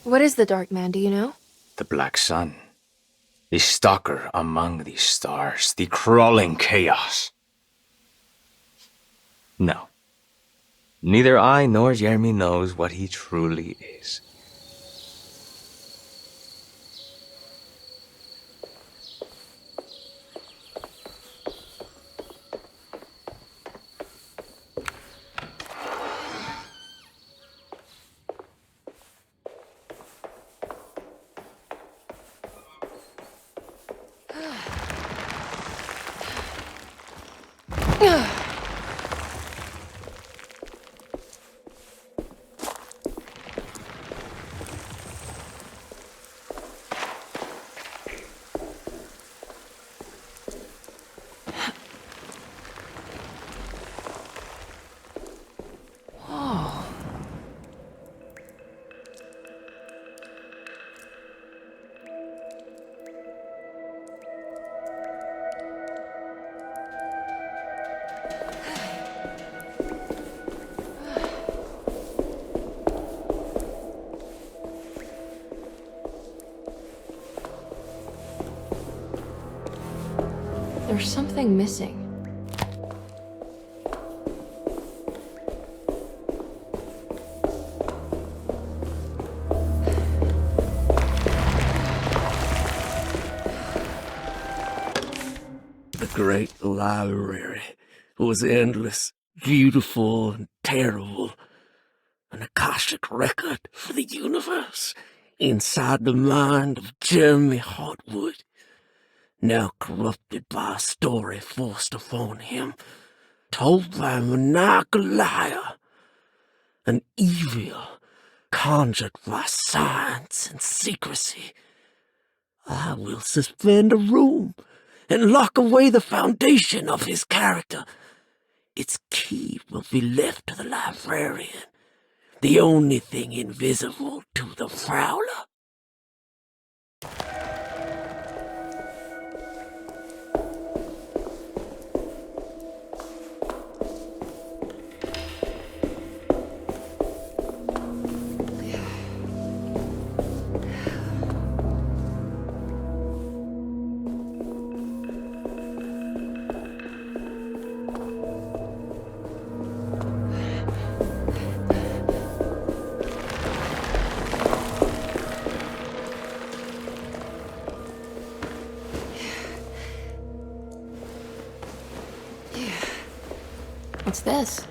What is the Dark Man, do you know? The Black Sun. The stalker among the stars. The crawling chaos. No. Neither I nor Jeremy knows what he truly is. There's something missing. The great library was endless, beautiful, and terrible. An Akashic record for the universe inside the mind of Jeremy Hartwood, now corrupted by a story forced upon him, told by a maniacal liar, an evil conjured by science and secrecy. I will suspend a room and lock away the foundation of his character. Its key will be left to the librarian, the only thing invisible to the prowler. What's this?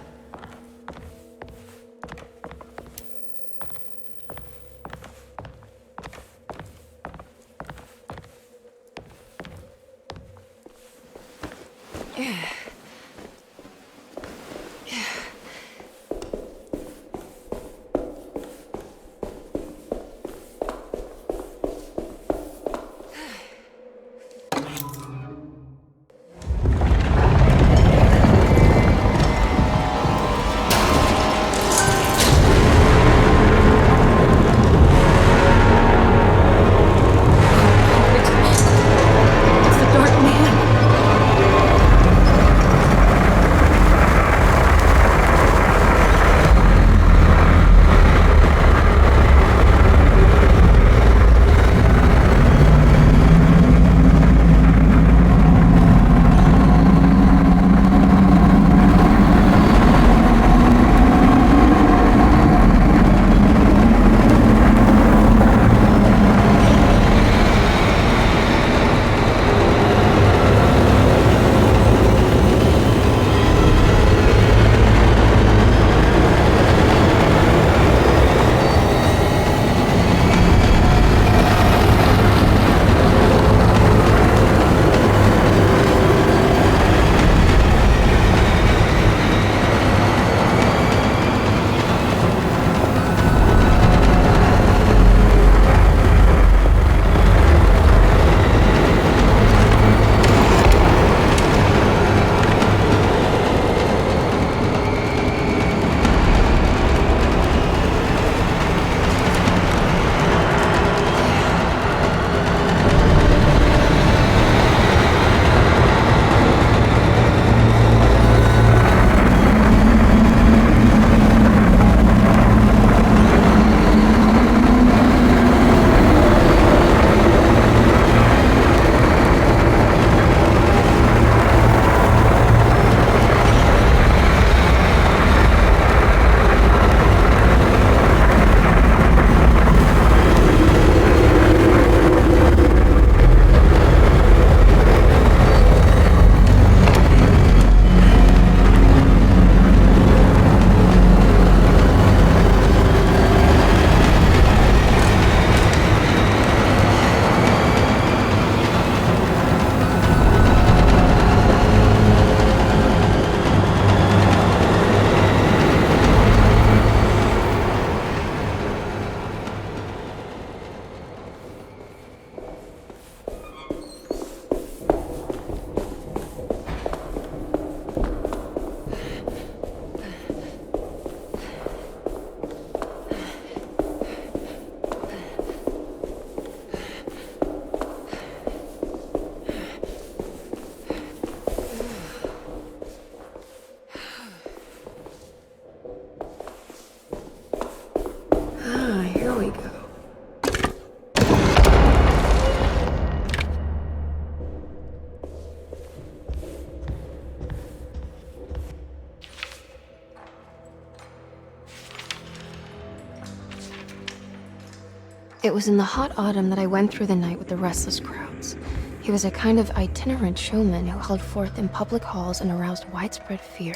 It was in the hot autumn that I went through the night with the restless crowds. He was a kind of itinerant showman who held forth in public halls and aroused widespread fear.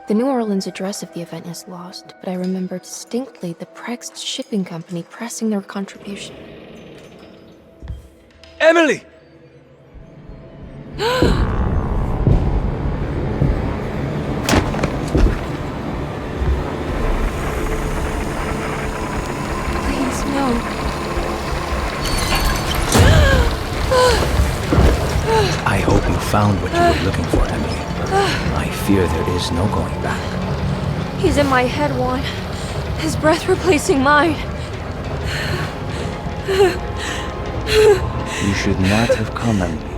The New Orleans address of the event is lost, but I remember distinctly the Prext shipping company pressing their contribution. Emily! Please, no. I hope you found what you were looking for, Emily. I fear there is no going back. He's in my head, Juan. His breath replacing mine. You should not have come, Emily.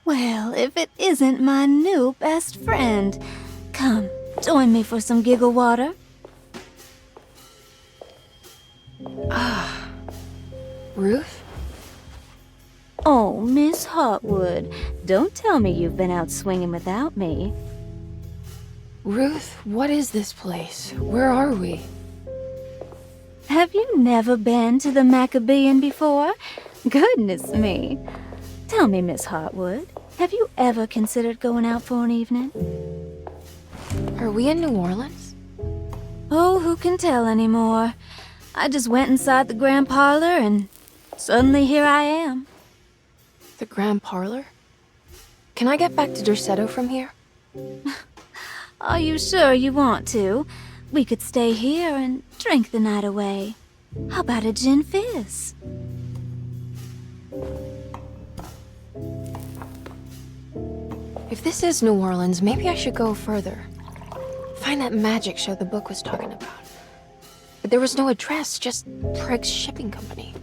Well, if it isn't my new best friend. Come, join me for some giggle water. Ruth? Oh, Miss Hartwood, don't tell me you've been out swinging without me. Ruth, what is this place? Where are we? Have you never been to the Maccabean before? Goodness me. Tell me, Miss Hartwood, have you ever considered going out for an evening? Are we in New Orleans? Oh, who can tell anymore? I just went inside the grand parlor and suddenly here I am. The Grand Parlor? Can I get back to Derceto from here? Are you sure you want to? We could stay here and drink the night away. How about a gin fizz? If this is New Orleans, maybe I should go further. Find that magic show the book was talking about. But there was no address, just Prext Shipping Company.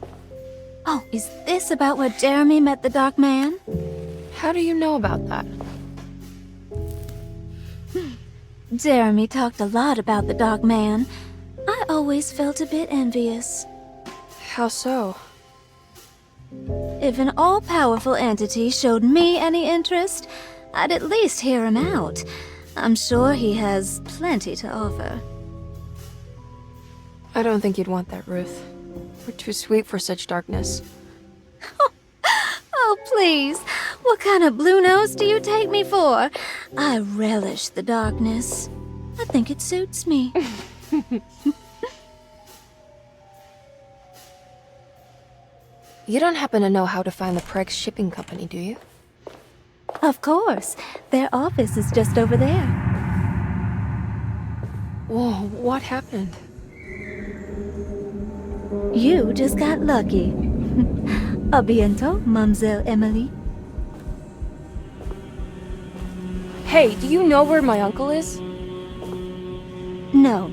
Oh, is this about where Jeremy met the Dark Man? How do you know about that? Jeremy talked a lot about the Dark Man. I always felt a bit envious. How so? If an all-powerful entity showed me any interest, I'd at least hear him out. I'm sure he has plenty to offer. I don't think you'd want that, Ruth. We're too sweet for such darkness. Oh, please. What kind of blue nose do you take me for? I relish the darkness. I think it suits me. You don't happen to know how to find the Prext Shipping Company, do you? Of course. Their office is just over there. Whoa, what happened? You just got lucky. A bientôt, Mademoiselle Emily. Hey, do you know where my uncle is? No,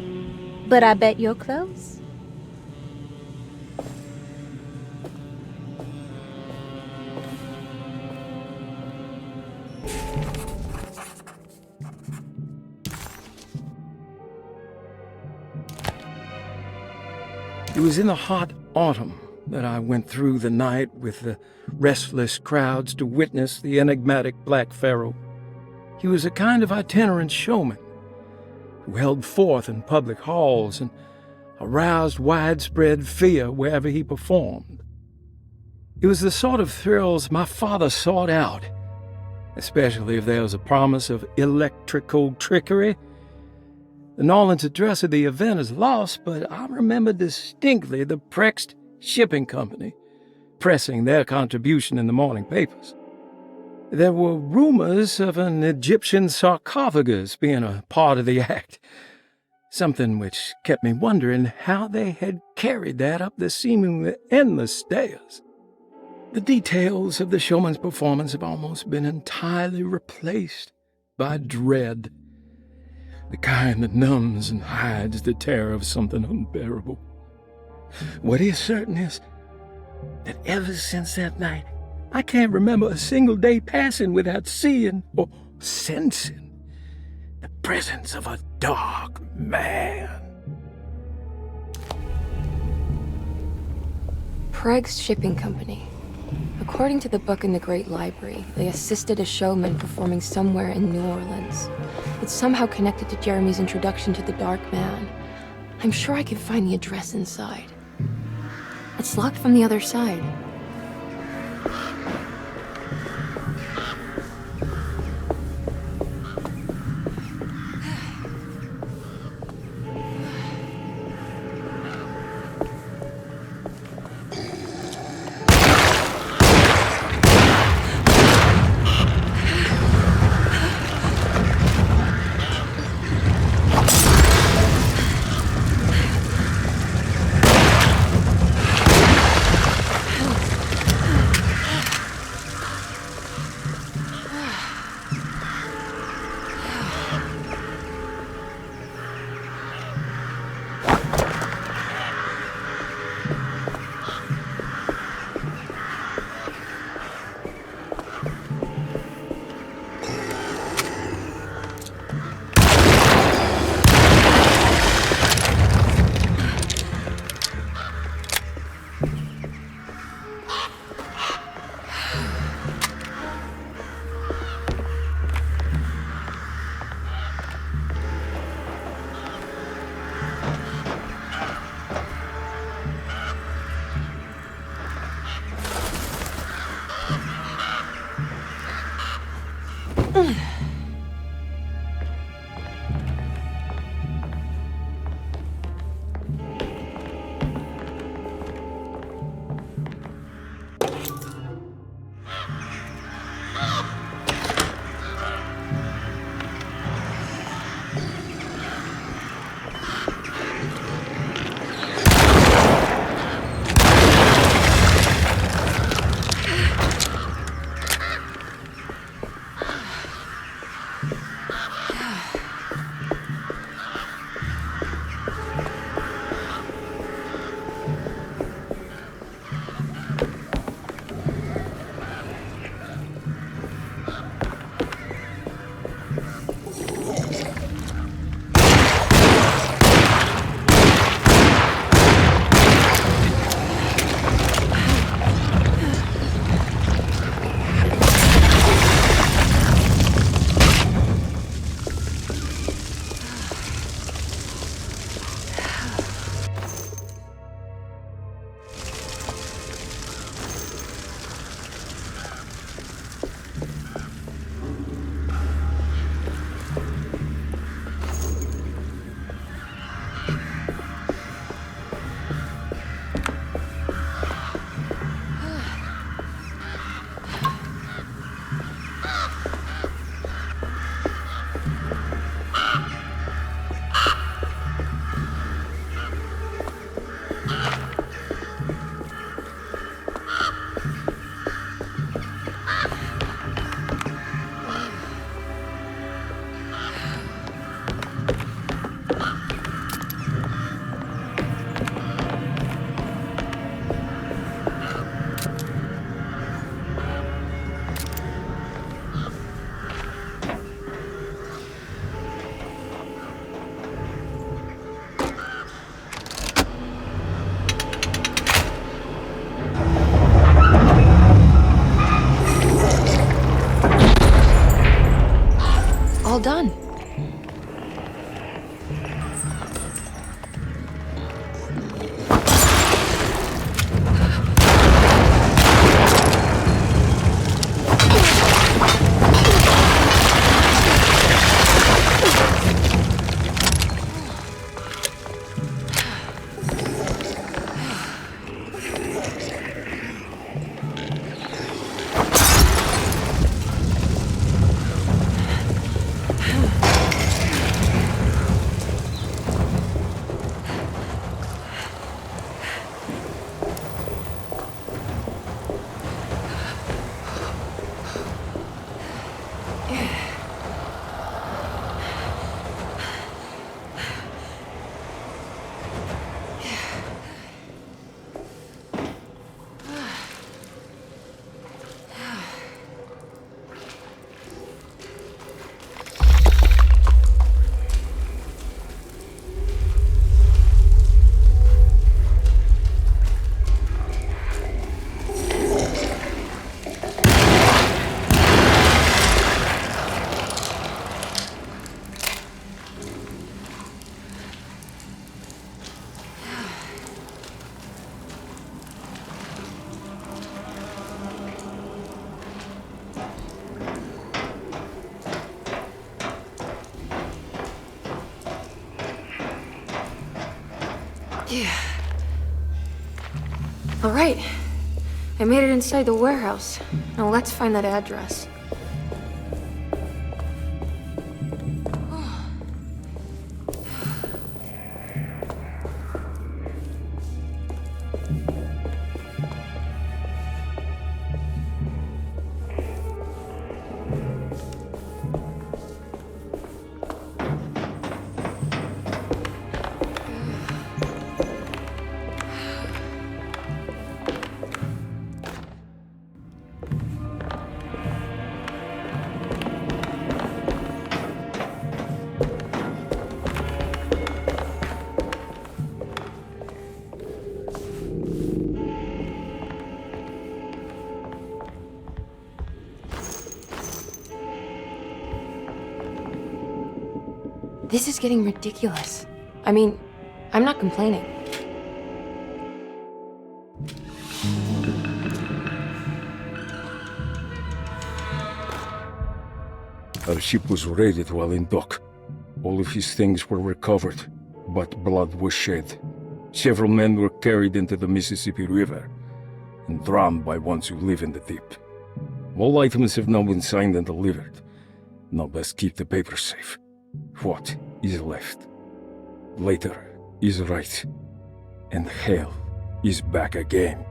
but I bet you're close. It was in the hot autumn that I went through the night with the restless crowds to witness the enigmatic Black Pharaoh. He was a kind of itinerant showman who held forth in public halls and aroused widespread fear wherever he performed. It was the sort of thrills my father sought out, especially if there was a promise of electrical trickery. The Nolan's address of the event is lost, but I remember distinctly the Prext Shipping Company pressing their contribution in the morning papers. There were rumors of an Egyptian sarcophagus being a part of the act, something which kept me wondering how they had carried that up the seemingly endless stairs. The details of the showman's performance have almost been entirely replaced by dread, the kind that numbs and hides the terror of something unbearable. What is certain is that ever since that night, I can't remember a single day passing without seeing or sensing the presence of a dark man. Preg's Shipping Company. According to the book in the Great Library, they assisted a showman performing somewhere in New Orleans. It's somehow connected to Jeremy's introduction to the Dark Man. I'm sure I can find the address inside. It's locked from the other side. All done. All right. I made it inside the warehouse. Now let's find that address. This is getting ridiculous. I mean, I'm not complaining. Our ship was raided while in dock. All of his things were recovered, but blood was shed. Several men were carried into the Mississippi River and drowned by ones who live in the deep. All items have now been signed and delivered. Now best keep the papers safe. What is left? Later is right, and hell is back again.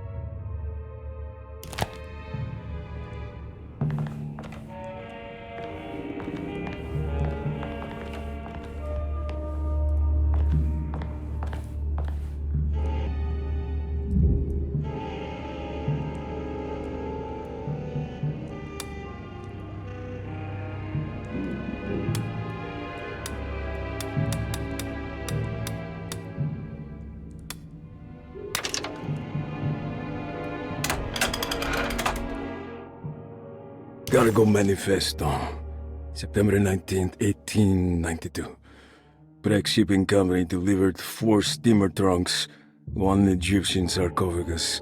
Cargo Manifesto, September 19th, 1892. Breck Shipping Company delivered 4 steamer trunks, 1 Egyptian sarcophagus,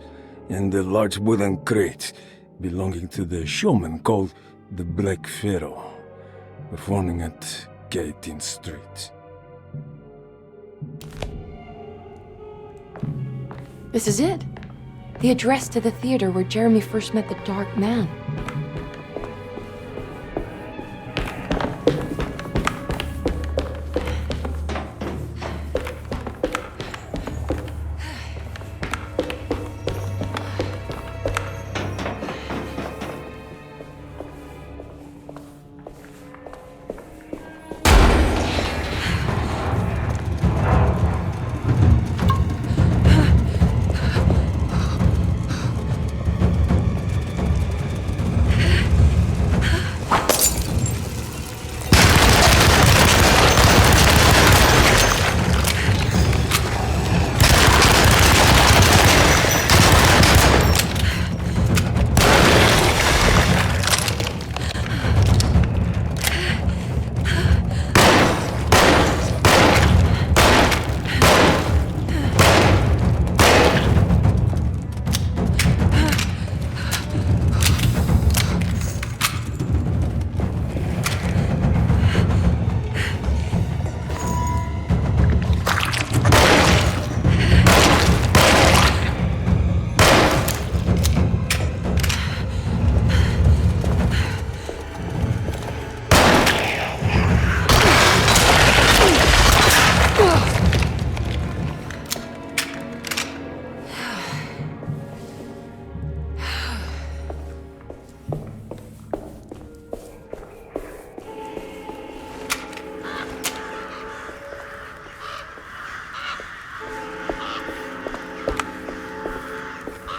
and a large wooden crate belonging to the showman called the Black Pharaoh, performing at 18th Street. This is it. The address to the theater where Jeremy first met the Dark Man.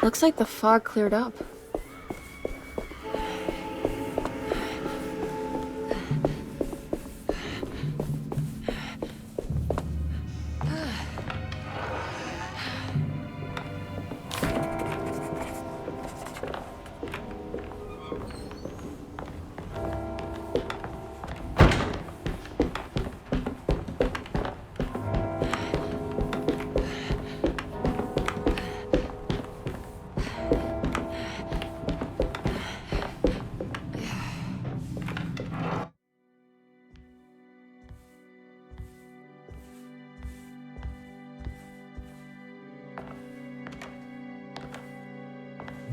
Looks like the fog cleared up.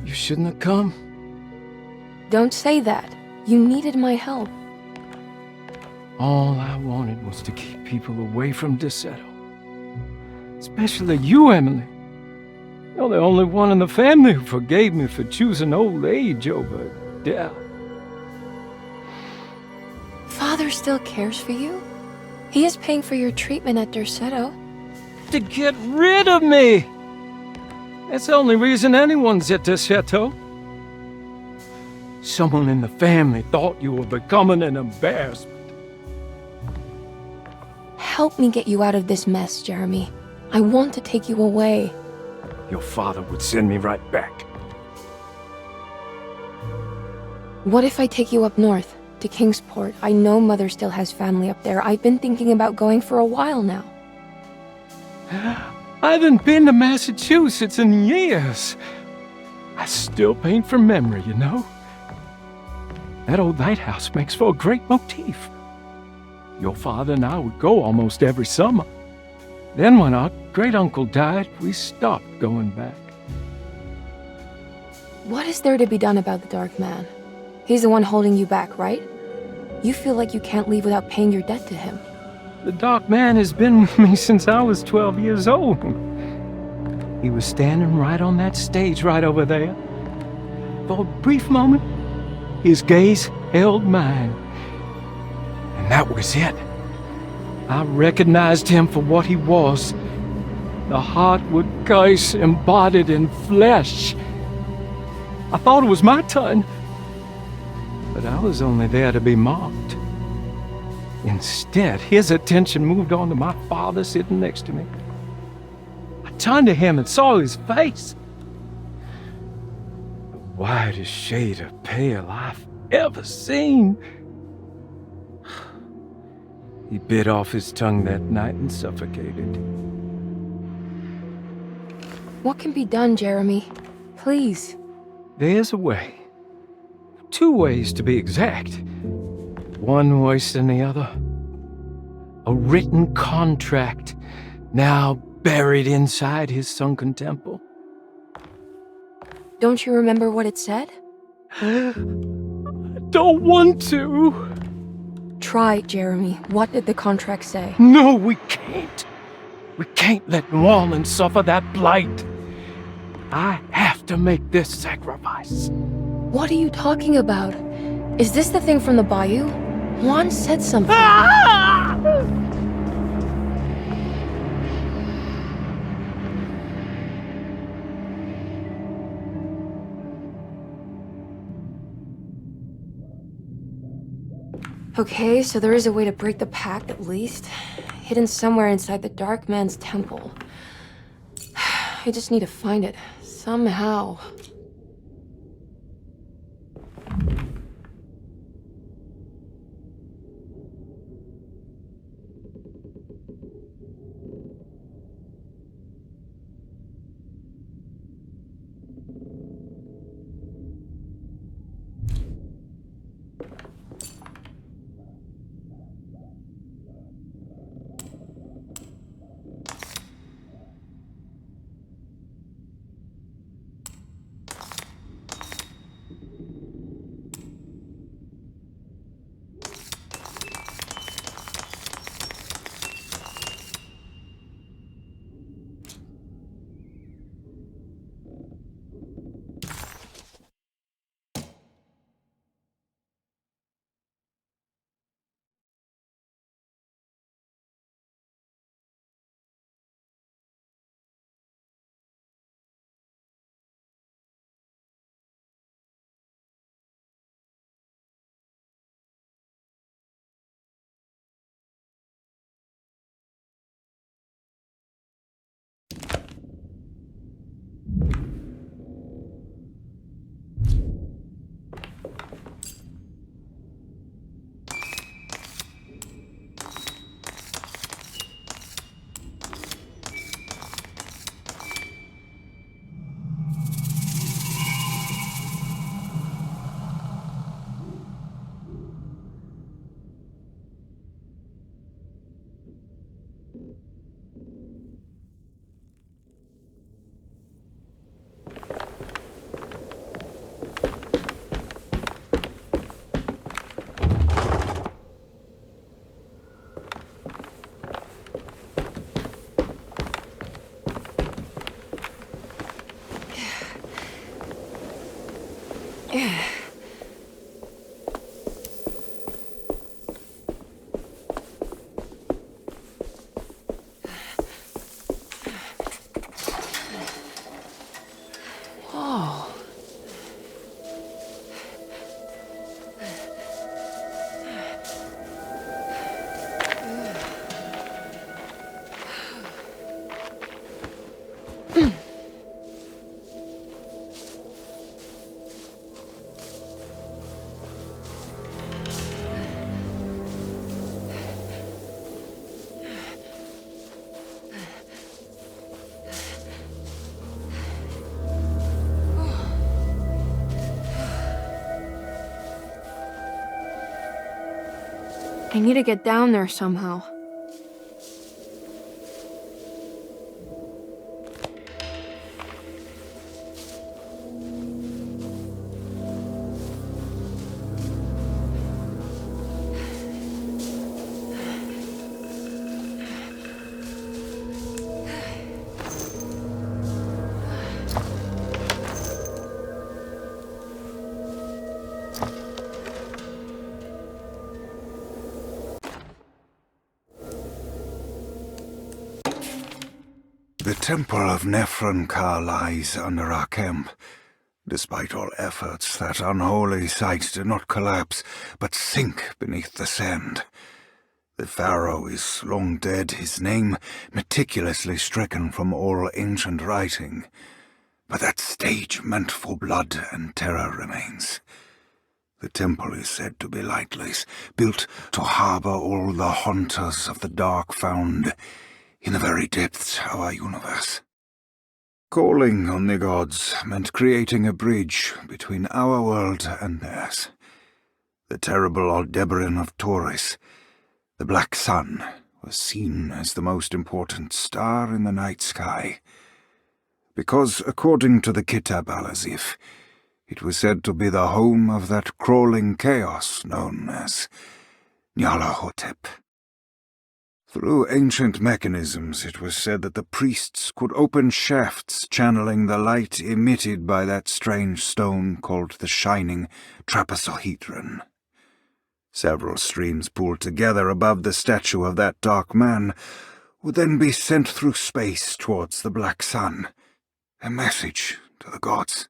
You shouldn't have come. Don't say that. You needed my help. All I wanted was to keep people away from Derceto. Especially you, Emily. You're the only one in the family who forgave me for choosing old age over death. Father still cares for you? He is paying for your treatment at Derceto. To get rid of me! That's the only reason anyone's at Derceto. Someone in the family thought you were becoming an embarrassment. Help me get you out of this mess, Jeremy. I want to take you away. Your father would send me right back. What if I take you up north, to Kingsport? I know Mother still has family up there. I've been thinking about going for a while now. I haven't been to Massachusetts in years. I still paint from memory, you know. That old lighthouse makes for a great motif. Your father and I would go almost every summer. Then when our great-uncle died, we stopped going back. What is there to be done about the Dark Man? He's the one holding you back, right? You feel like you can't leave without paying your debt to him. The Dark Man has been with me since I was 12 years old. He was standing right on that stage right over there. For a brief moment, his gaze held mine. And that was it. I recognized him for what he was. The Hartwood curse embodied in flesh. I thought it was my turn. But I was only there to be mocked. Instead, his attention moved on to my father sitting next to me. I turned to him and saw his face. The whitest shade of pale I've ever seen. He bit off his tongue that night and suffocated. What can be done, Jeremy? Please. There's a way. 2 ways to be exact. One worse than the other. A written contract, now buried inside his sunken temple. Don't you remember what it said? I don't want to. Try, Jeremy. What did the contract say? No, we can't. We can't let Wallen suffer that blight. I have to make this sacrifice. What are you talking about? Is this the thing from the bayou? Juan said something. Okay, so there is a way to break the pact, at least. Hidden somewhere inside the Dark Man's temple. I just need to find it, somehow. I need to get down there somehow. The Temple of Nephron-Ka lies under our camp. Despite all efforts, that unholy site did not collapse, but sink beneath the sand. The pharaoh is long dead, his name meticulously stricken from all ancient writing. But that stage meant for blood and terror remains. The temple is said to be lightless, built to harbour all the haunters of the dark found in the very depths of our universe. Calling on the gods meant creating a bridge between our world and theirs. The terrible Aldebaran of Taurus, the Black Sun, was seen as the most important star in the night sky, because, according to the Kitab al-Azif, it was said to be the home of that crawling chaos known as Nyarlathotep. Through ancient mechanisms, it was said that the priests could open shafts channeling the light emitted by that strange stone called the Shining Trapezohedron. Several streams pooled together above the statue of that dark man would then be sent through space towards the Black Sun, a message to the gods.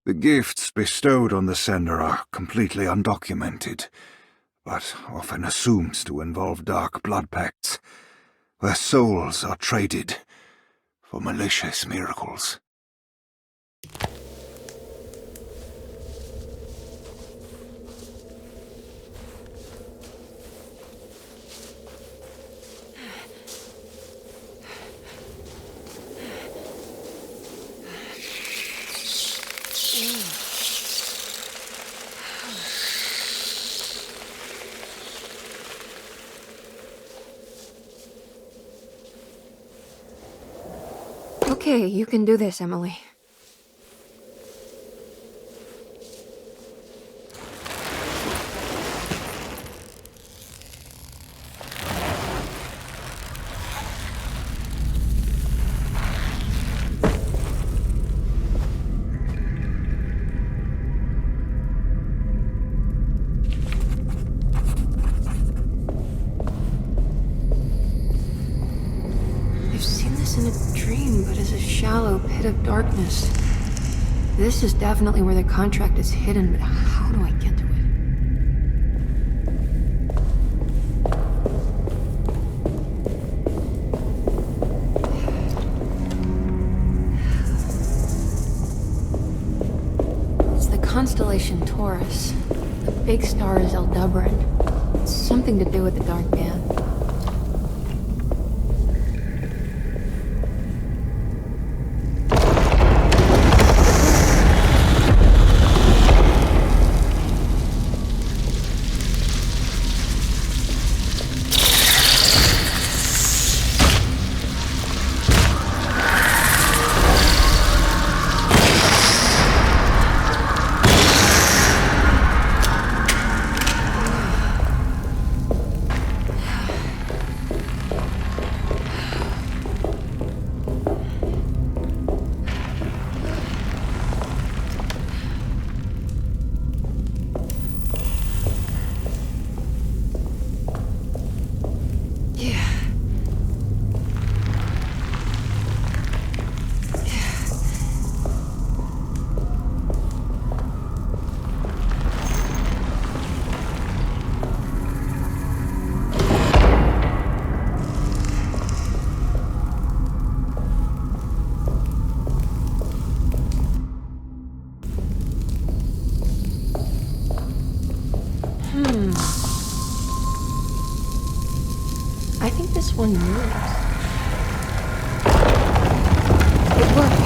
The gifts bestowed on the sender are completely undocumented, but often assumed to involve dark blood pacts, where souls are traded for malicious miracles. Okay, you can do this, Emily. In a dream, but as a shallow pit of darkness. This is definitely where the contract is hidden, but how do I get to it? It's the constellation Taurus. The big star is Aldebaran. It's something to do with the Dark Man. this one moves. It worked.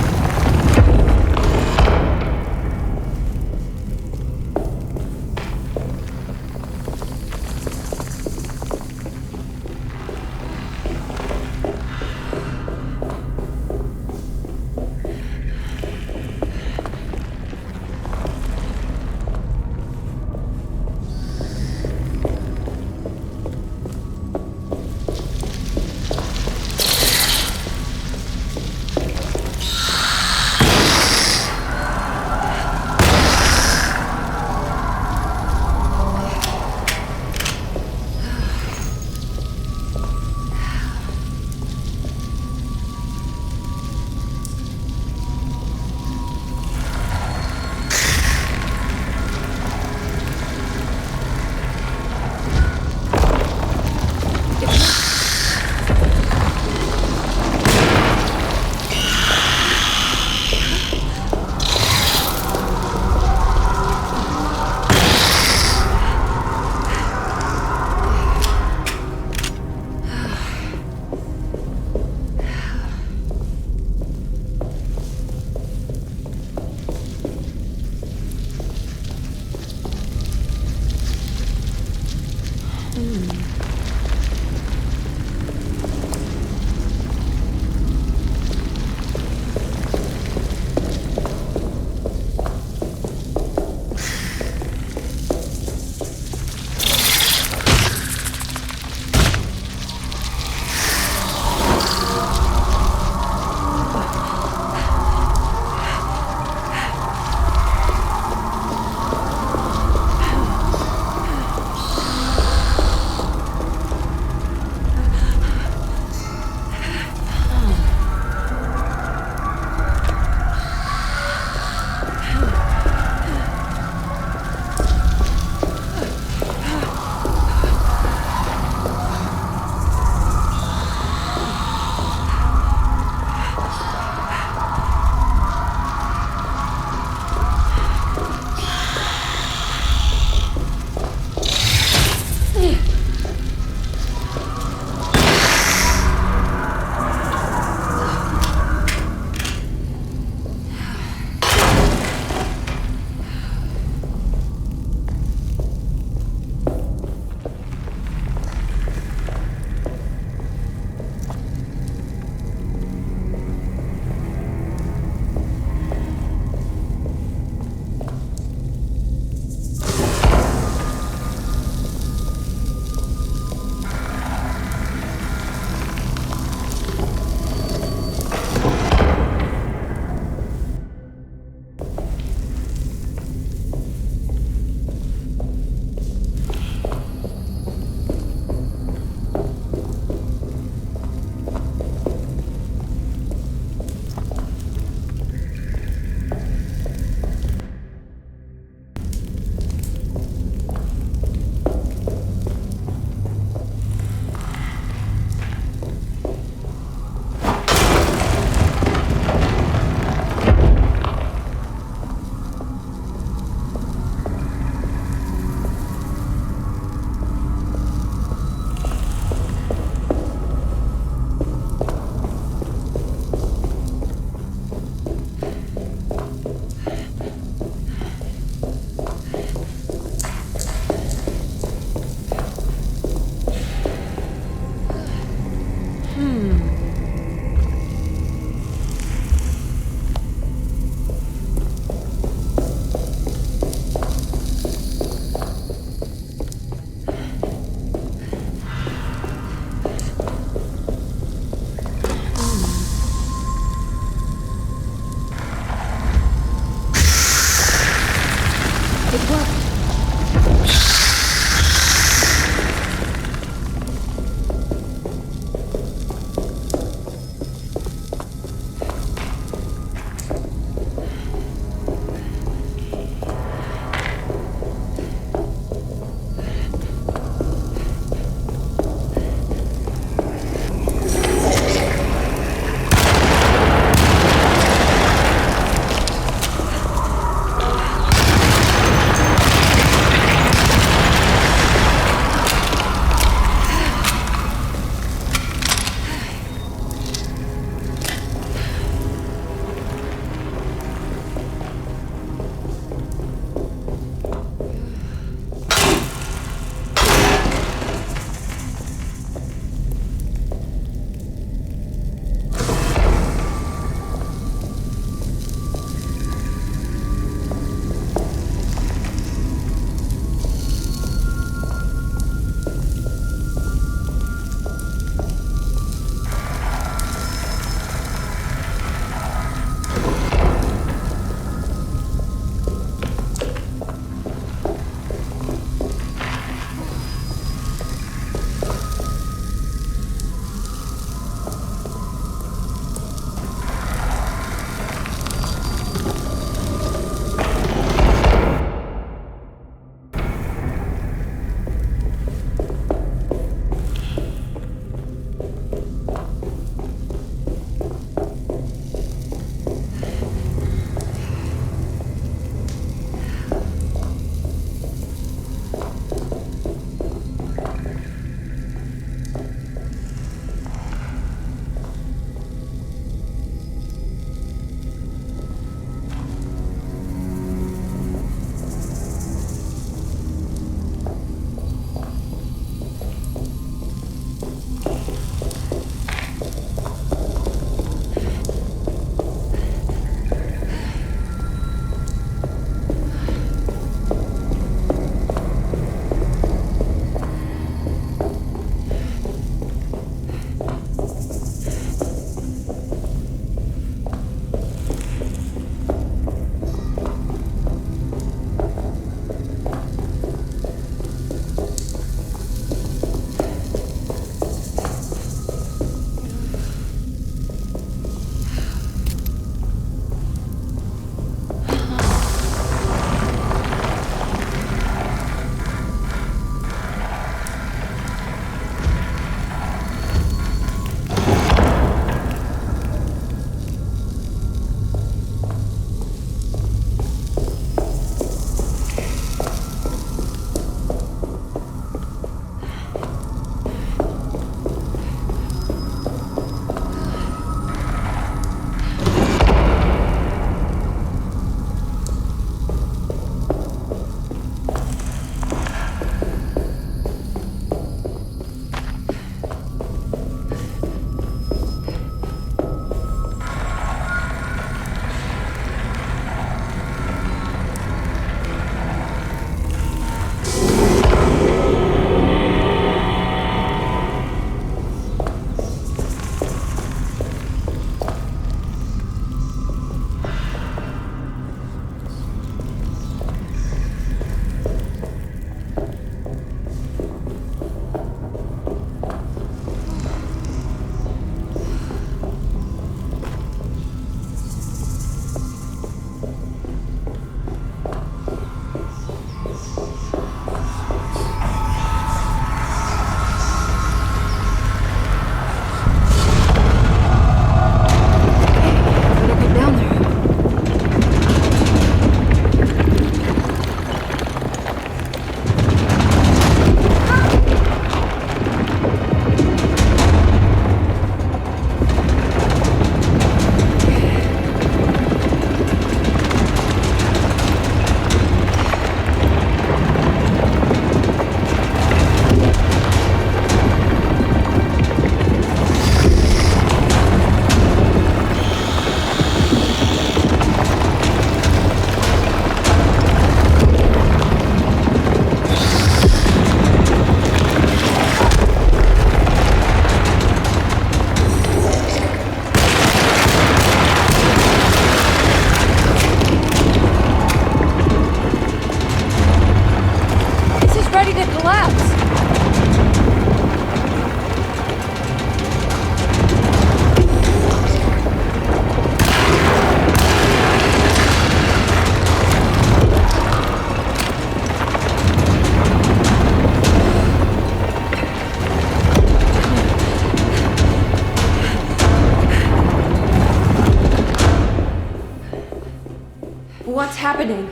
What's happening?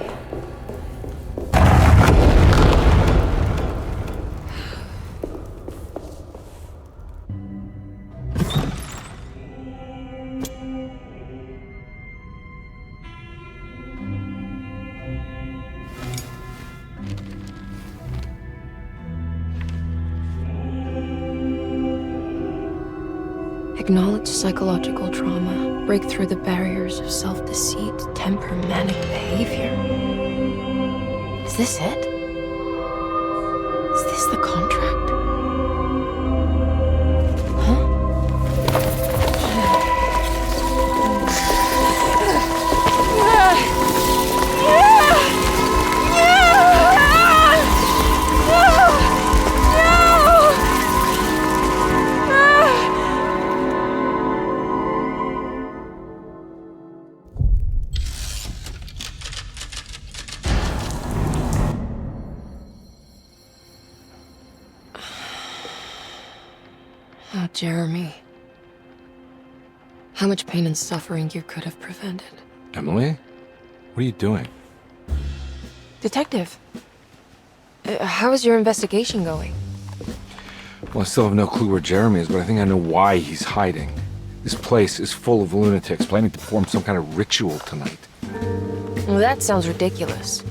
Acknowledge psychological trauma, break through the barriers of self-deceit, temper manic behavior. Is this it? Is this the contract? Oh, Jeremy. How much pain and suffering you could have prevented. Emily? What are you doing? Detective, how is your investigation going? Well, I still have no clue where Jeremy is, but I think I know why he's hiding. This place is full of lunatics planning to perform some kind of ritual tonight. Well, that sounds ridiculous.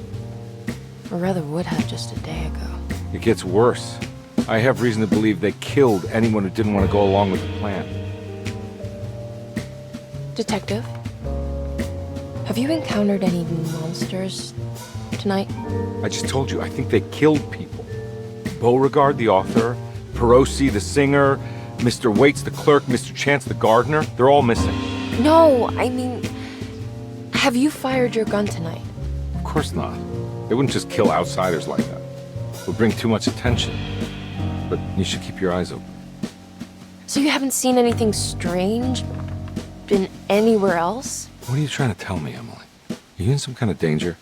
Or rather would have just a day ago. It gets worse. I have reason to believe they killed anyone who didn't want to go along with the plan. Detective, have you encountered any monsters tonight? I just told you, I think they killed people. Beauregard, the author, Perosi, the singer, Mr. Waits, the clerk, Mr. Chance, the gardener, they're all missing. No, I mean, have you fired your gun tonight? Of course not. They wouldn't just kill outsiders like that. It would bring too much attention. But you should keep your eyes open. So you haven't seen anything strange? Been anywhere else? What are you trying to tell me, Emily? Are you in some kind of danger?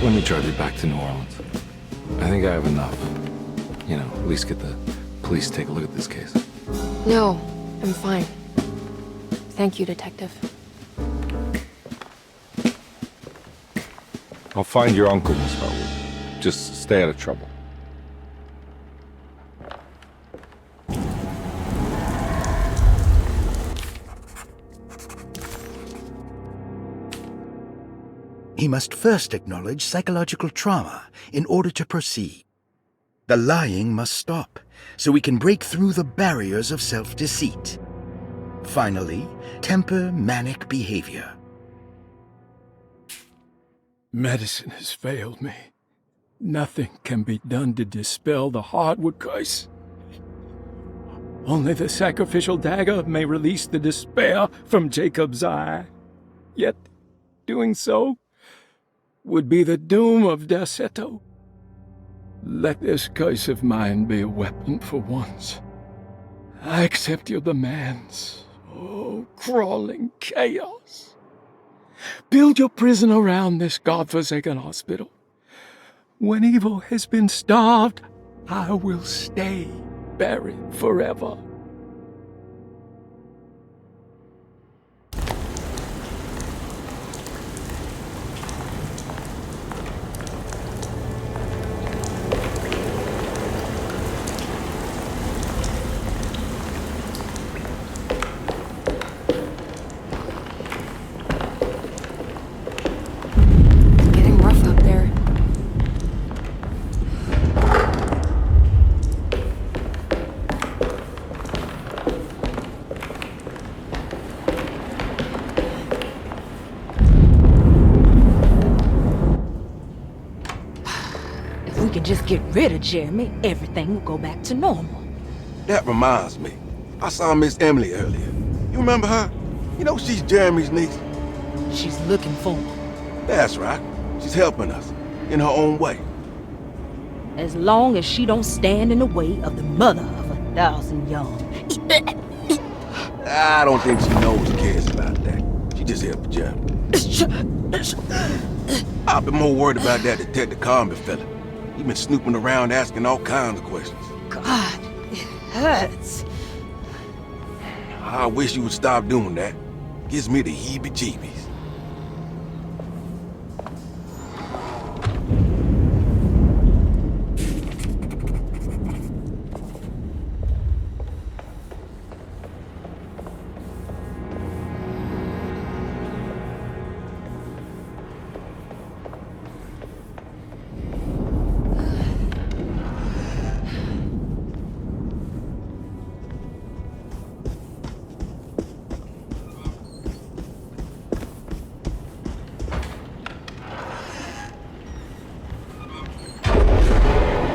Let me drive you back to New Orleans. I think I have enough. You know, at least get the police to take a look at this case. No, I'm fine. Thank you, Detective. I'll find your uncle, Miss Hartwood. Just stay out of trouble. He must first acknowledge psychological trauma in order to proceed. The lying must stop, so we can break through the barriers of self-deceit. Finally, temper manic behavior. Medicine has failed me. Nothing can be done to dispel the Hartwood curse. Only the sacrificial dagger may release the despair from Jacob's eye. Yet, doing so would be the doom of Derceto. Let this curse of mine be a weapon for once. I accept your demands. Oh, crawling chaos. Build your prison around this godforsaken hospital. When evil has been starved, I will stay buried forever. Just get rid of Jeremy, everything will go back to normal. That reminds me. I saw Miss Emily earlier. You remember her? You know she's Jeremy's niece. She's looking for him. That's right. She's helping us, in her own way. As long as she don't stand in the way of the mother of 1,000 young. I don't think she knows or cares about that. She just here for Jeremy. I've been more worried about that Detective Carnby fella. He's been snooping around asking all kinds of questions. God, it hurts. I wish you would stop doing that. Gives me the heebie-jeebies.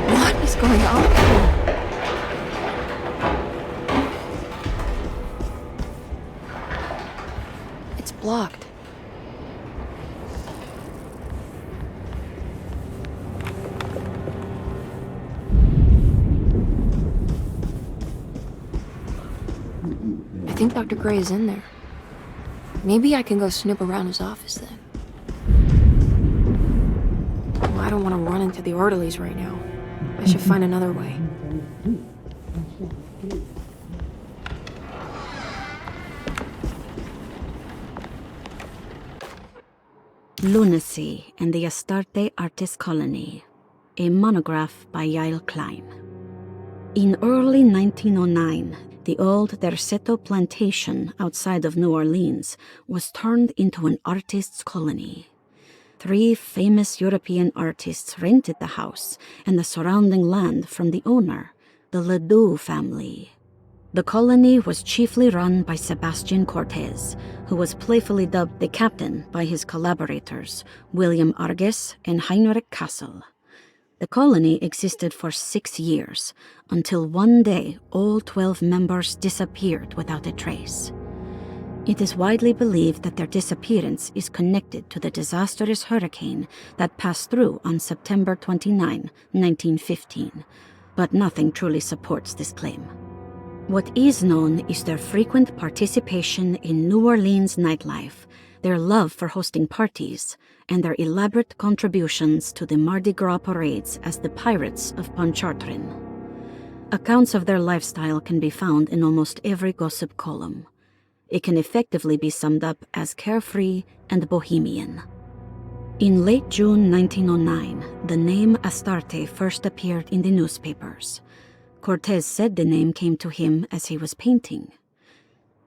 What is going on here? It's blocked. I think Dr. Gray is in there. Maybe I can go snoop around his office then. Well, I don't want to run into the orderlies right now. I should find another way. Lunacy and the Astarte Artist Colony, a monograph by Yael Klein. In early 1909, the old Derceto plantation outside of New Orleans was turned into an artist's colony. 3 famous European artists rented the house and the surrounding land from the owner, the Ledoux family. The colony was chiefly run by Sebastian Cortez, who was playfully dubbed the captain by his collaborators, William Arges and Heinrich Kassel. The colony existed for 6 years, until one day all 12 members disappeared without a trace. It is widely believed that their disappearance is connected to the disastrous hurricane that passed through on September 29, 1915, but nothing truly supports this claim. What is known is their frequent participation in New Orleans nightlife, their love for hosting parties, and their elaborate contributions to the Mardi Gras parades as the Pirates of Pontchartrain. Accounts of their lifestyle can be found in almost every gossip column. It can effectively be summed up as carefree and bohemian. In late June 1909, the name Astarte first appeared in the newspapers. Cortez said the name came to him as he was painting.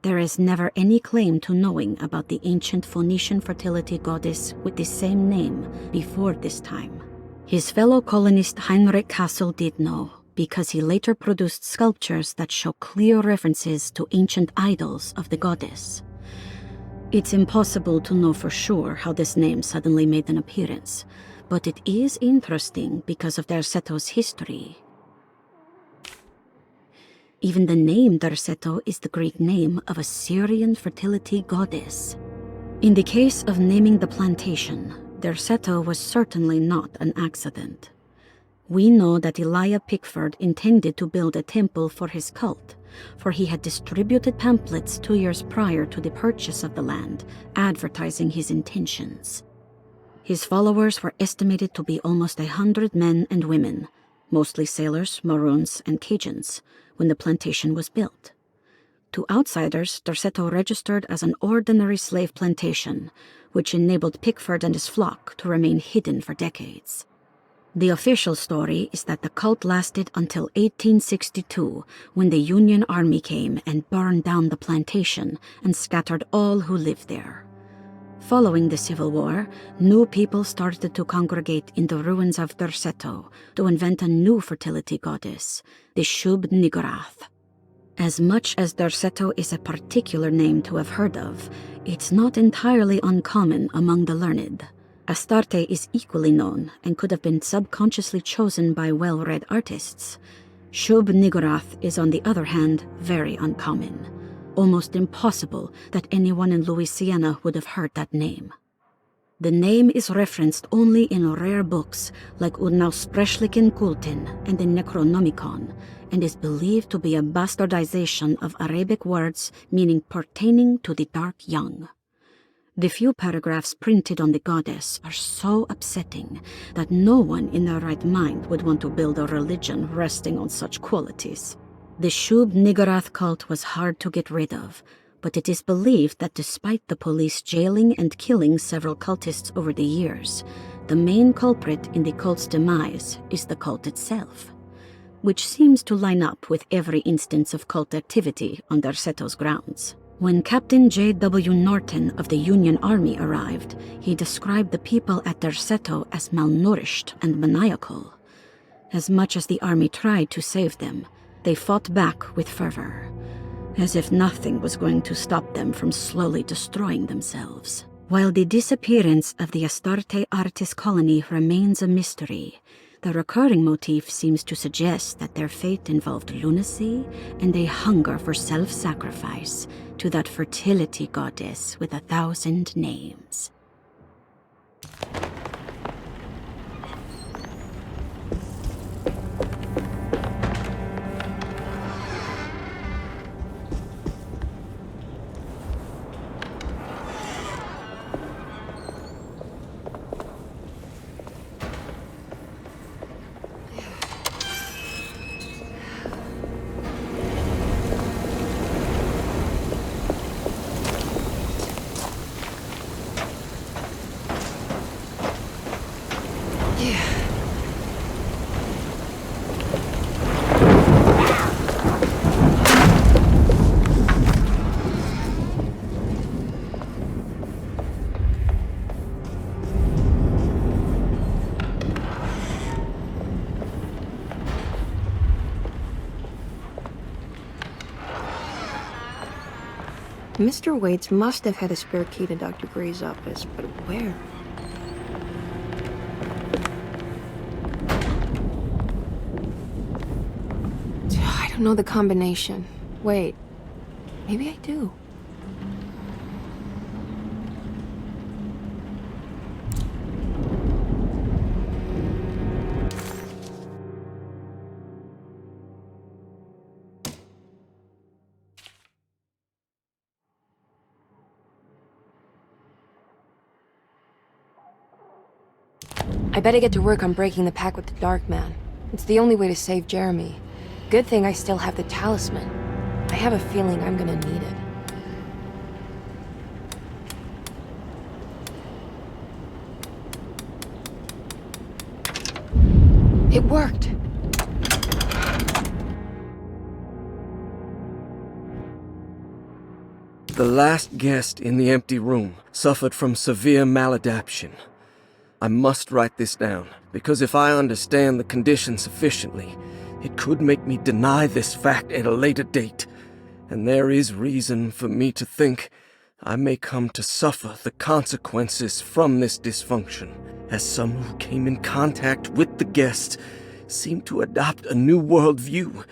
There is never any claim to knowing about the ancient Phoenician fertility goddess with the same name before this time. His fellow colonist Heinrich Kassel did know, because he later produced sculptures that show clear references to ancient idols of the goddess. It's impossible to know for sure how this name suddenly made an appearance, but it is interesting because of Derceto's history. Even the name Derceto is the Greek name of a Syrian fertility goddess. In the case of naming the plantation, Derceto was certainly not an accident. We know that Elijah Pickford intended to build a temple for his cult, for he had distributed pamphlets 2 years prior to the purchase of the land, advertising his intentions. His followers were estimated to be almost 100 men and women, mostly sailors, Maroons, and Cajuns, when the plantation was built. To outsiders, Derceto registered as an ordinary slave plantation, which enabled Pickford and his flock to remain hidden for decades. The official story is that the cult lasted until 1862, when the Union Army came and burned down the plantation and scattered all who lived there. Following the Civil War, new people started to congregate in the ruins of Derceto to invent a new fertility goddess, the Shub-Niggurath. As much as Derceto is a particular name to have heard of, it's not entirely uncommon among the learned. Astarte is equally known and could have been subconsciously chosen by well-read artists. Shub-Niggurath is, on the other hand, very uncommon. Almost impossible that anyone in Louisiana would have heard that name. The name is referenced only in rare books like Unaussprechlichen Kulten and the Necronomicon, and is believed to be a bastardization of Arabic words meaning pertaining to the dark young. The few paragraphs printed on the goddess are so upsetting that no one in their right mind would want to build a religion resting on such qualities. The Shub Niggurath cult was hard to get rid of, but it is believed that despite the police jailing and killing several cultists over the years, the main culprit in the cult's demise is the cult itself, which seems to line up with every instance of cult activity on Derceto's grounds. When Captain J.W. Norton of the Union Army arrived, he described the people at Derceto as malnourished and maniacal. As much as the army tried to save them, they fought back with fervor, as if nothing was going to stop them from slowly destroying themselves. While the disappearance of the Astarte artist colony remains a mystery, the recurring motif seems to suggest that their fate involved lunacy and a hunger for self-sacrifice to that fertility goddess with 1,000 names. Mr. Waits must have had a spare key to Dr. Gray's office, but where? I don't know the combination. Wait, maybe I do. I better get to work on breaking the pact with the Dark Man. It's the only way to save Jeremy. Good thing I still have the talisman. I have a feeling I'm gonna need it. It worked! The last guest in the empty room suffered from severe maladaptation. I must write this down, because if I understand the condition sufficiently, it could make me deny this fact at a later date, and there is reason for me to think I may come to suffer the consequences from this dysfunction, as some who came in contact with the guest seemed to adopt a new worldview,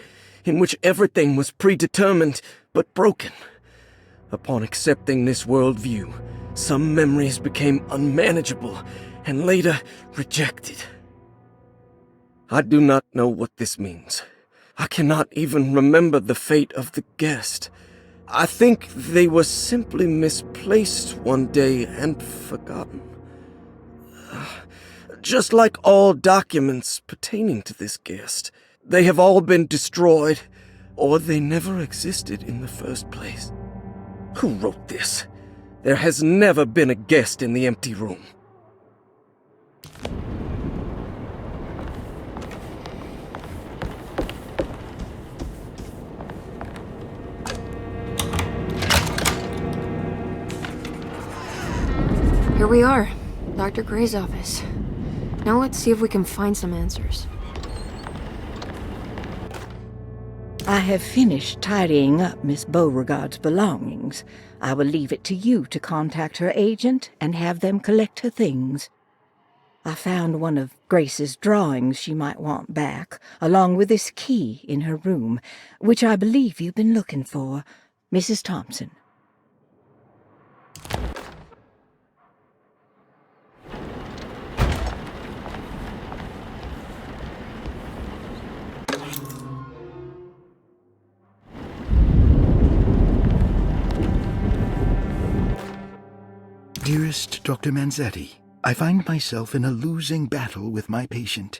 in which everything was predetermined but broken. Upon accepting this worldview, some memories became unmanageable, and later rejected. I do not know what this means. I cannot even remember the fate of the guest. I think they were simply misplaced one day and forgotten. Just like all documents pertaining to this guest, they have all been destroyed, or they never existed in the first place. Who wrote this? There has never been a guest in the empty room. Here we are, Dr. Gray's office. Now let's see if we can find some answers. I have finished tidying up Miss Beauregard's belongings. I will leave it to you to contact her agent and have them collect her things. I found one of Grace's drawings she might want back, along with this key in her room, which I believe you've been looking for. Mrs. Thompson. Dearest Dr. Manzetti, I find myself in a losing battle with my patient,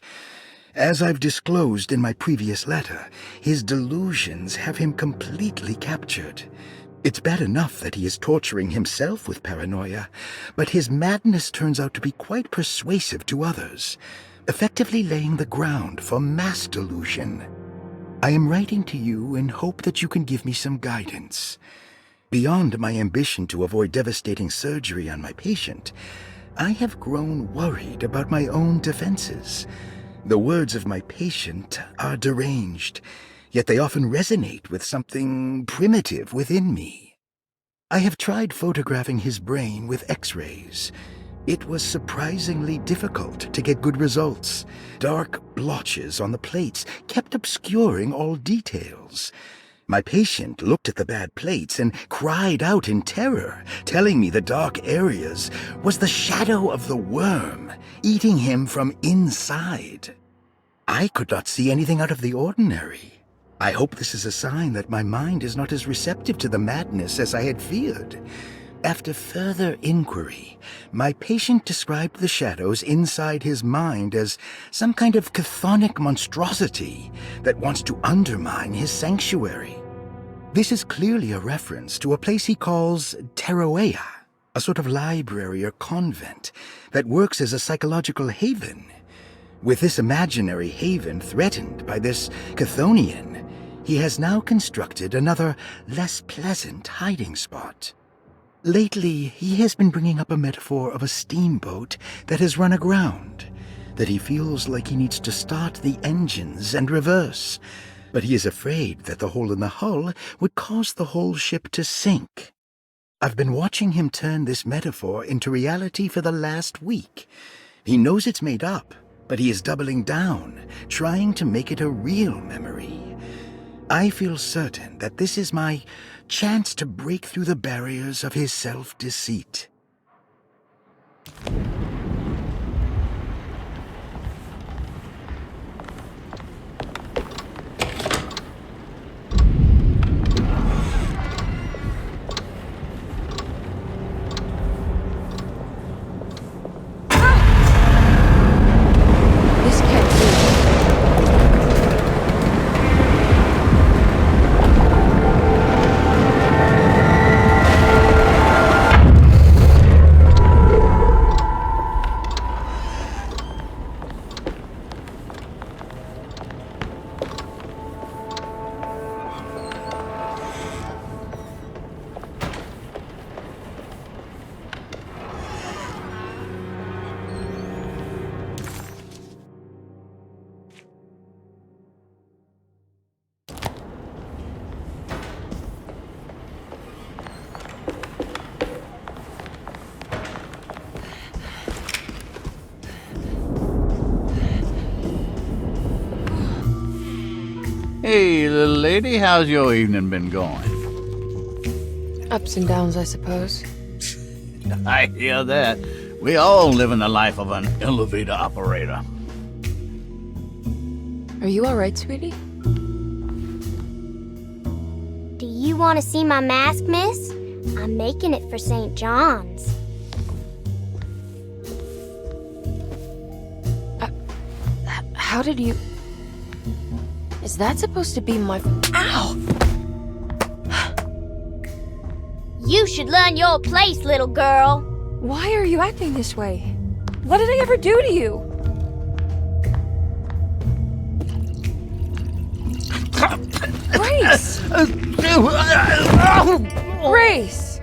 As I've disclosed in my previous letter, his delusions have him completely captured. It's bad enough that he is torturing himself with paranoia, but his madness turns out to be quite persuasive to others, effectively laying the ground for mass delusion. I am writing to you in hope that you can give me some guidance. Beyond my ambition to avoid devastating surgery on my patient, I have grown worried about my own defenses. The words of my patient are deranged, yet they often resonate with something primitive within me. I have tried photographing his brain with X-rays. It was surprisingly difficult to get good results. Dark blotches on the plates kept obscuring all details. My patient looked at the bad plates and cried out in terror, telling me the dark areas was the shadow of the worm, eating him from inside. I could not see anything out of the ordinary. I hope this is a sign that my mind is not as receptive to the madness as I had feared. After further inquiry, my patient described the shadows inside his mind as some kind of chthonic monstrosity that wants to undermine his sanctuary. This is clearly a reference to a place he calls Teroea, a sort of library or convent that works as a psychological haven. With this imaginary haven threatened by this Chthonian, he has now constructed another, less pleasant hiding spot. Lately, he has been bringing up a metaphor of a steamboat that has run aground, that he feels like he needs to start the engines and reverse, but he is afraid that the hole in the hull would cause the whole ship to sink. I've been watching him turn this metaphor into reality for the last week. He knows it's made up, but he is doubling down, trying to make it a real memory. I feel certain that this is my chance to break through the barriers of his self-deceit. This can't be. Hey, little lady, how's your evening been going? Ups and downs, I suppose. I hear that. We all live in the life of an elevator operator. Are you alright, sweetie? Do you want to see my mask, miss? I'm making it for St. John's. How did you... Is that supposed to be my... Ow! You should learn your place, little girl. Why are you acting this way? What did I ever do to you? Grace! Grace!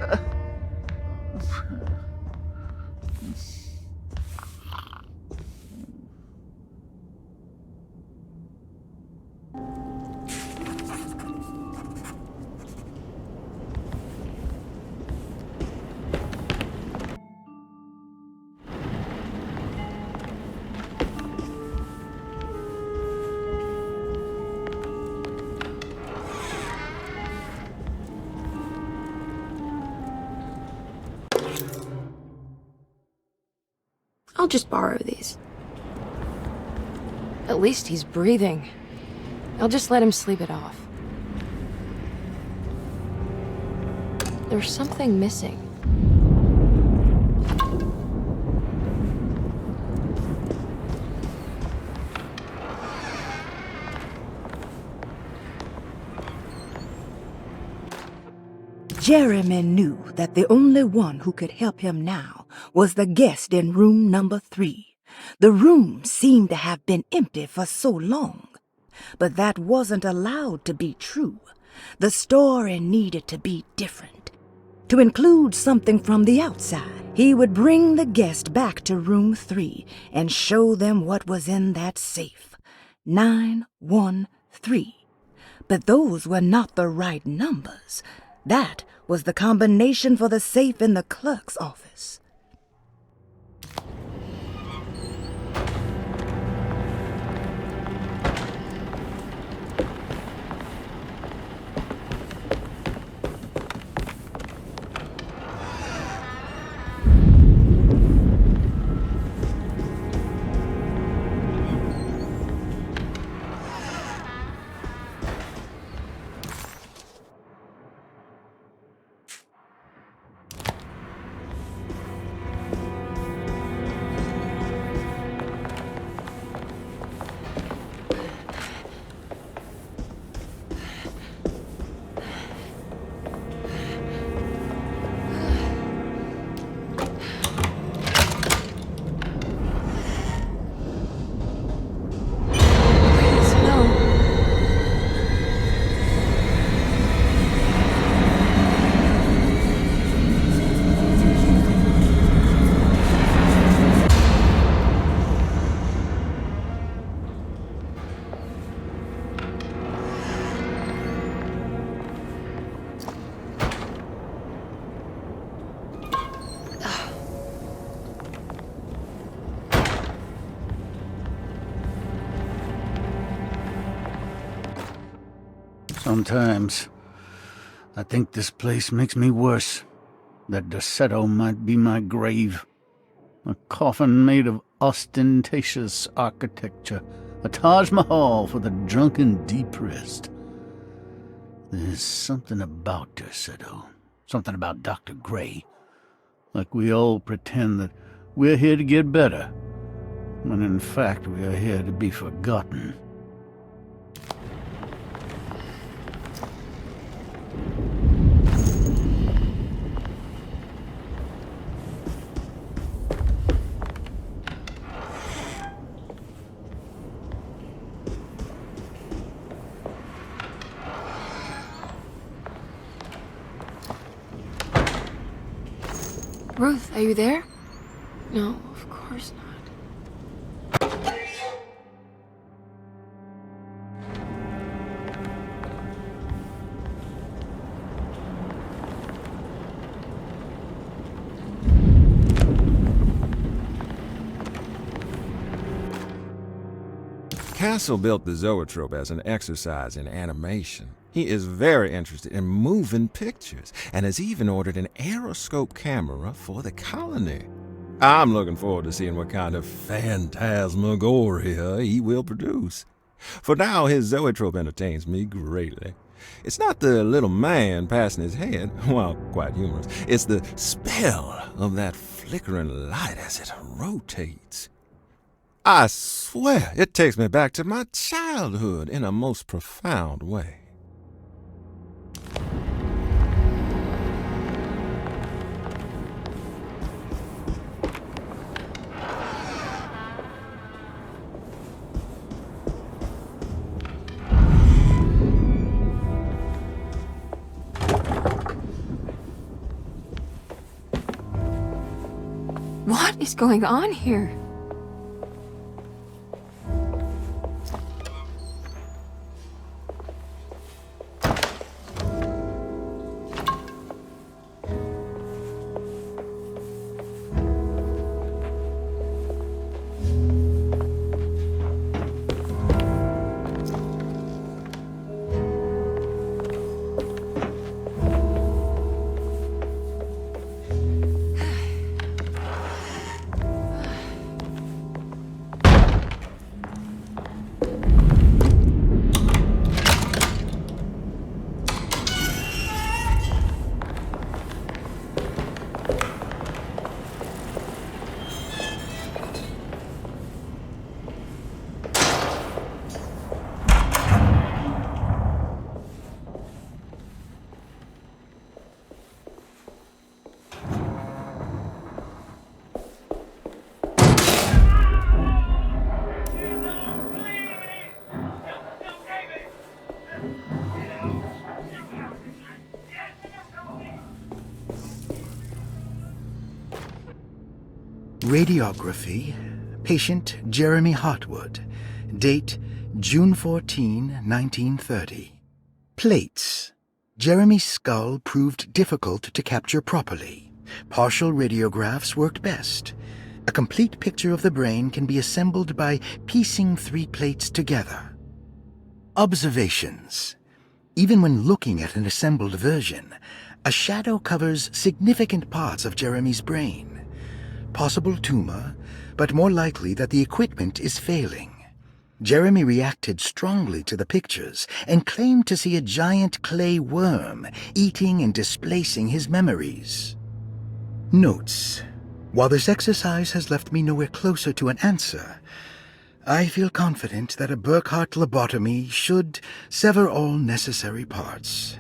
I'll just borrow these. At least he's breathing. I'll just let him sleep it off. There's something missing. Jeremy knew that the only one who could help him now was the guest in room number 3. The room seemed to have been empty for so long. But that wasn't allowed to be true. The story needed to be different. To include something from the outside, he would bring the guest back to room 3 and show them what was in that safe. 913. But those were not the right numbers. That was the combination for the safe in the clerk's office. Sometimes, I think this place makes me worse. That Derceto might be my grave. A coffin made of ostentatious architecture. A Taj Mahal for the drunken depressed. There's something about Derceto. Something about Dr. Gray. Like we all pretend that we're here to get better, when in fact we are here to be forgotten. Ruth, are you there? No, of course not. Castle built the zoetrope as an exercise in animation. He is very interested in moving pictures and has even ordered an aeroscope camera for the colony. I'm looking forward to seeing what kind of phantasmagoria he will produce. For now, his zoetrope entertains me greatly. It's not the little man passing his head, while quite humorous. It's the spell of that flickering light as it rotates. I swear, it takes me back to my childhood in a most profound way. What is going on here? Radiography, patient Jeremy Hartwood. Date June 14, 1930. Plates. Jeremy's skull proved difficult to capture properly. Partial radiographs worked best. A complete picture of the brain can be assembled by piecing 3 plates together. Observations. Even when looking at an assembled version, a shadow covers significant parts of Jeremy's brain. Possible tumor, but more likely that the equipment is failing. Jeremy reacted strongly to the pictures and claimed to see a giant clay worm eating and displacing his memories. Notes. While this exercise has left me nowhere closer to an answer, I feel confident that a Burkhart lobotomy should sever all necessary parts.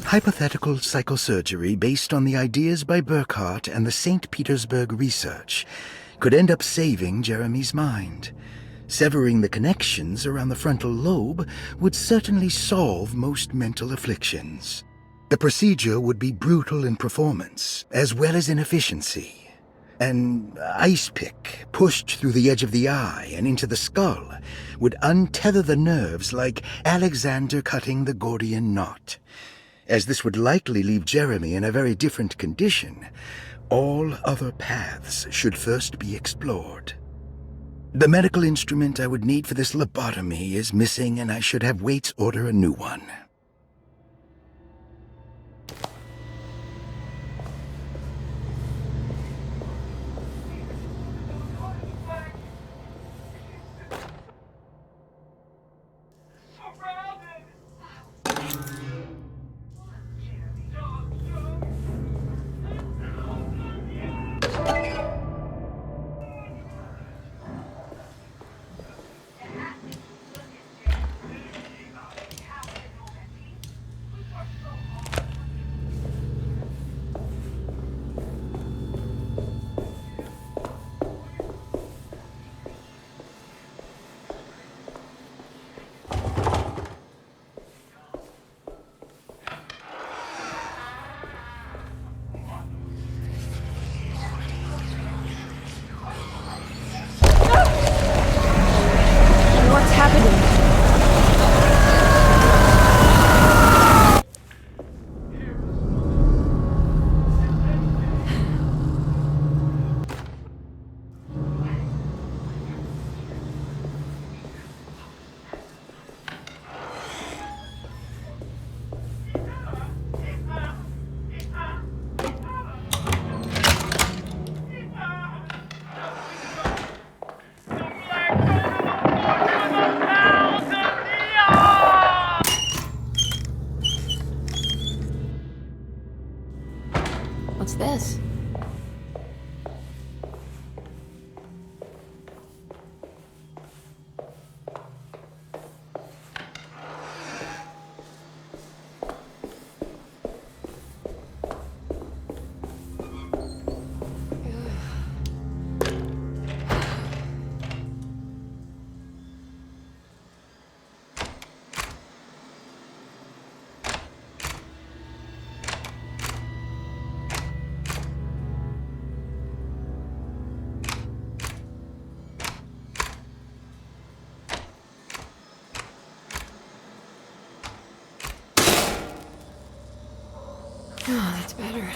Hypothetical psychosurgery based on the ideas by Burkhart and the St. Petersburg research could end up saving Jeremy's mind. Severing the connections around the frontal lobe would certainly solve most mental afflictions. The procedure would be brutal in performance, as well as in efficiency. An ice pick pushed through the edge of the eye and into the skull would untether the nerves like Alexander cutting the Gordian knot. As this would likely leave Jeremy in a very different condition, all other paths should first be explored. The medical instrument I would need for this lobotomy is missing, and I should have Waits order a new one. What's this? Oh, that's better.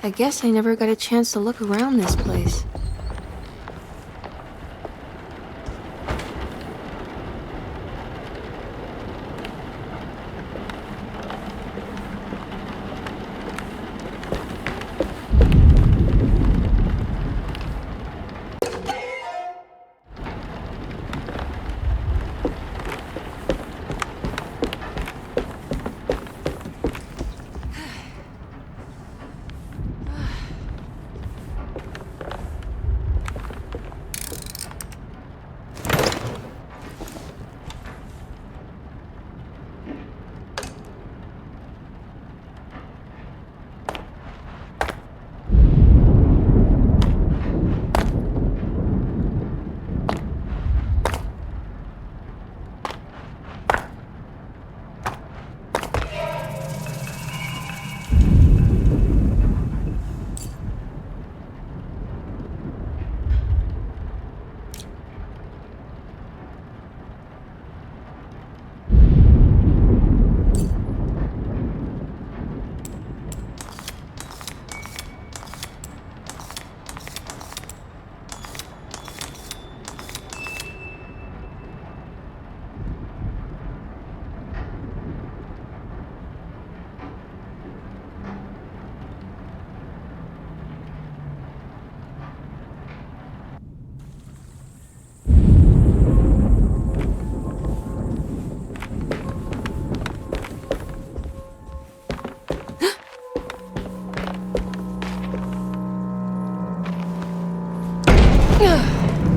I guess I never got a chance to look around this place.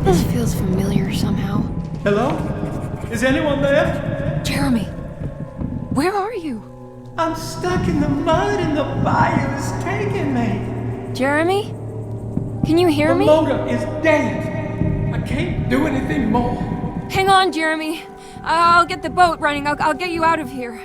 This feels familiar somehow. Hello? Is anyone there? Jeremy, where are you? I'm stuck in the mud and the bayou's taking me. Jeremy? Can you hear me? The motor is dead. I can't do anything more. Hang on, Jeremy. I'll get the boat running. I'll get you out of here.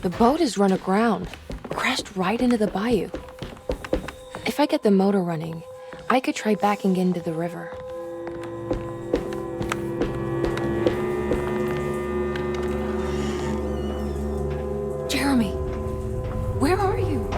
The boat is run aground, crashed right into the bayou. If I get the motor running, I could try backing into the river. Jeremy, where are you?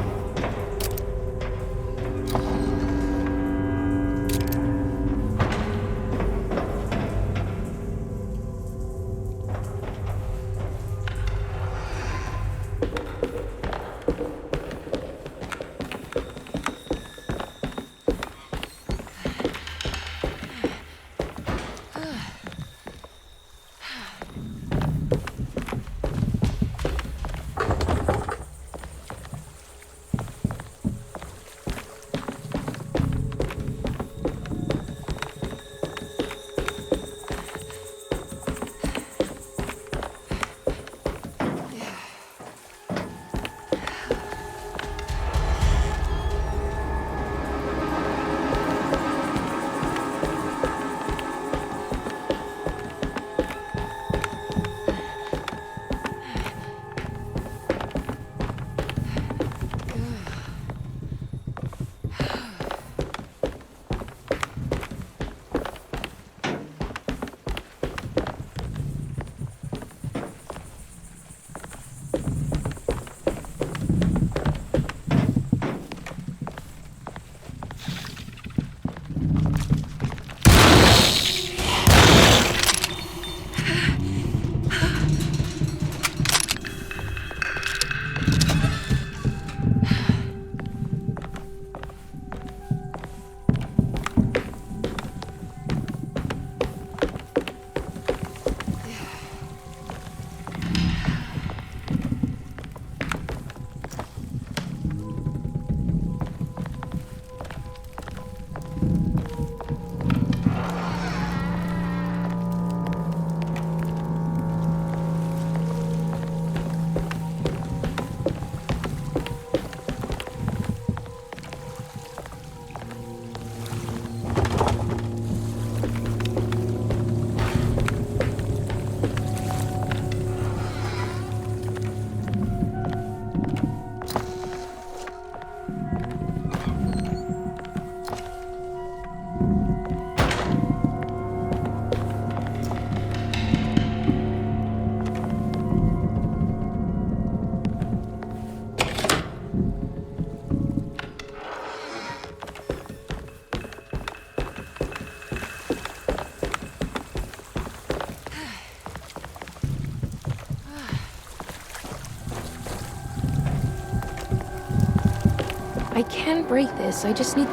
I can break this. I just need...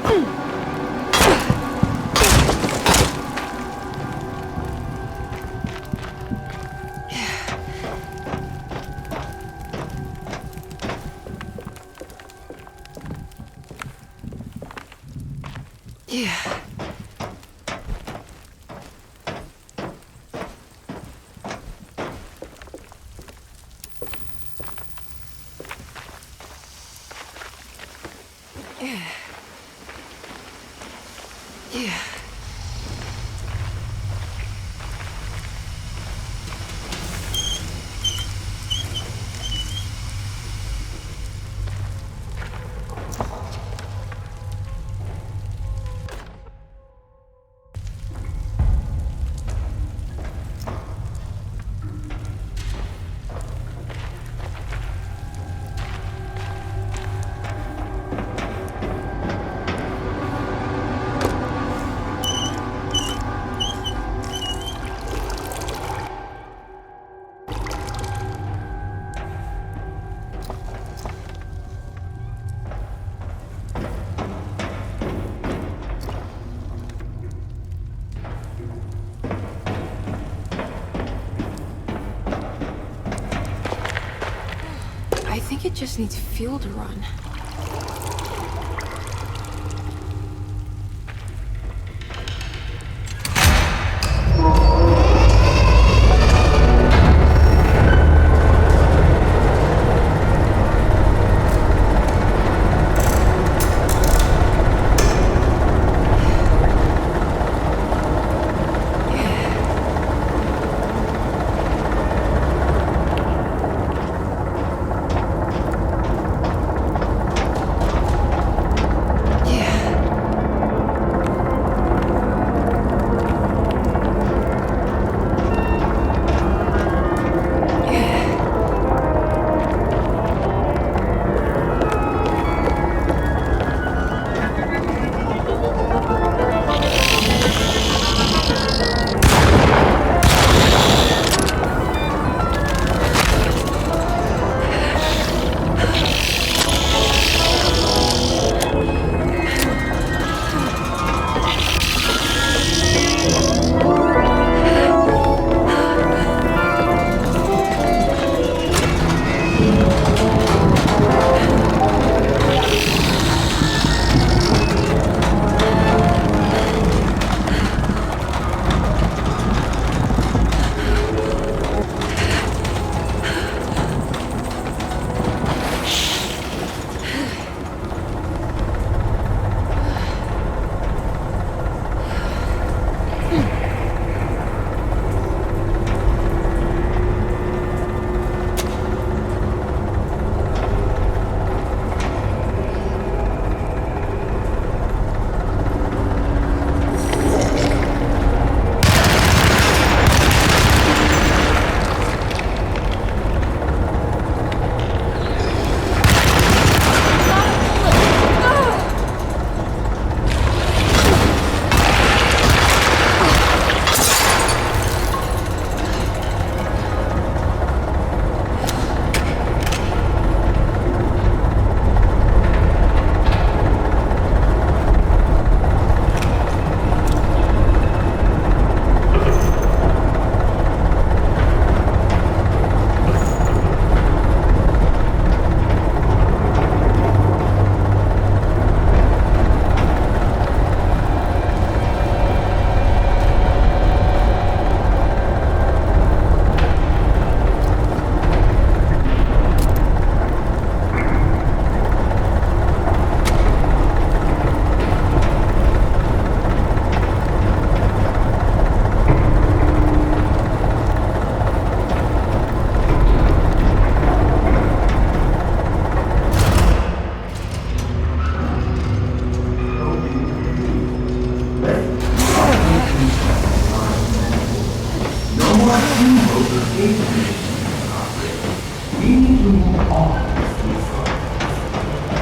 Yeah. Yeah. I think it just needs fuel to run.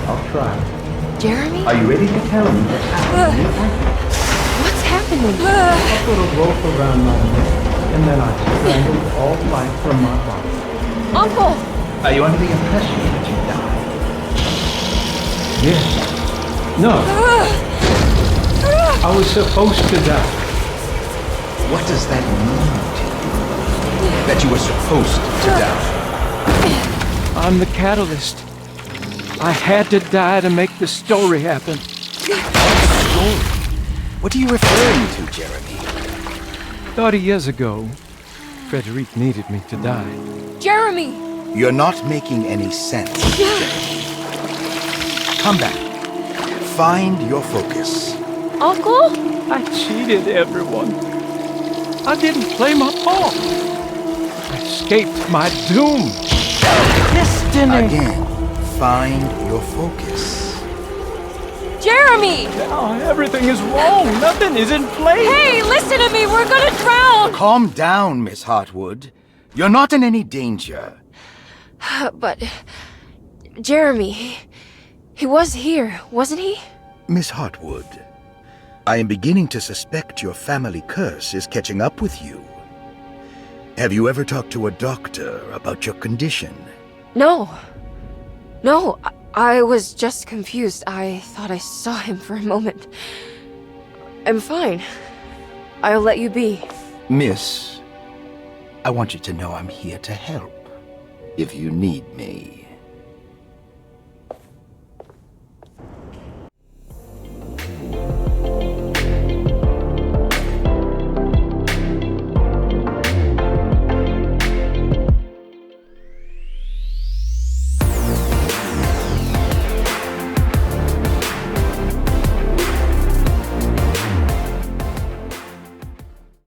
I'll try. Jeremy? Are you ready to tell me what's happening? What's happening? A little rope around my neck, and then I strangled all life from my body. Uncle! Are you under the impression that you died? Yes. No. I was supposed to die. What does that mean to you? That you were supposed to die? I'm the catalyst. I had to die to make the story happen. Story? What are you referring to, Jeremy? 30 years ago, Frederic needed me to die. Jeremy! You're not making any sense, Jeremy. Come back. Find your focus. Uncle? I cheated everyone. I didn't play my part. I escaped my doom. Destiny! Again, find your focus. Jeremy! Now everything is wrong. Nothing is in place. Hey, listen to me! We're gonna drown! Calm down, Miss Hartwood. You're not in any danger. But... Jeremy... He was here, wasn't he? Miss Hartwood, I am beginning to suspect your family curse is catching up with you. Have you ever talked to a doctor about your condition? No. No, I was just confused. I thought I saw him for a moment. I'm fine. I'll let you be. Miss, I want you to know I'm here to help, if you need me.